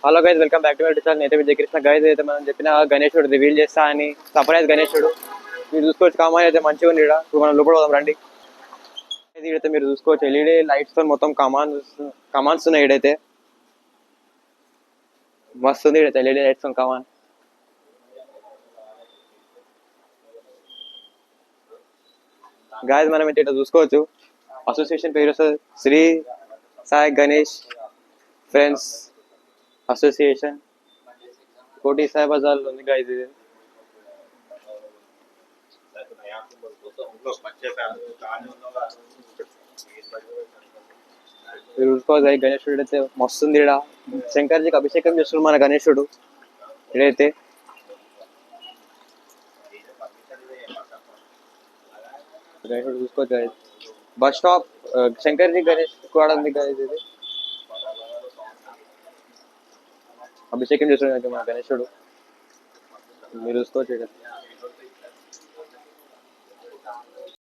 Hello guys, welcome back to my channel. నేనైతే Vijay Krishna. Guys అయితే మనం చెప్పిన గణేశుడు రివీల్ చేస్తా అని సర్ప్రైజ్ గణేశుడు మీరు చూసుకోవచ్చు. కామన్ అయితే మంచిగా ఉంది ఇక్కడ. ఇప్పుడు మనం లోపల పోదాం రండి. ఇదైతే మీరు చూసుకోవచ్చు, ఎల్ఈడి లైట్స్ తో మొత్తం కమాన్స్ ఉన్నాయి. ఇడైతే మస్తు ఉంది. ఇడైతే ఎల్ఈడి లైట్స్ తో కమాన్. గాయస్ మనం అయితే ఇట్లా చూసుకోవచ్చు. అసోసియేషన్ పేరు వస్తుంది శ్రీ సాయి గణేష్ ఫ్రెండ్స్ అసోసియేషన్. కోటి సాయి బజార్ లో ఉంది గాయస్. ఇది మీరు చూసుకోవచ్చు. గణేశుడు అయితే మస్తుంది. ఇక్కడ శంకర్జీకి అభిషేకం చేస్తున్నాడు మన గణేశుడు. ఇడైతే గణేశుడు చూసుకోవచ్చు. బస్ స్టాప్ శంకర్జీ గణేష్ కూడా ఉంది గాయస్. ఇది అభిషేకం చేస్తున్నాడు మన గణేశుడు. మీరు చూసుకోవచ్చు.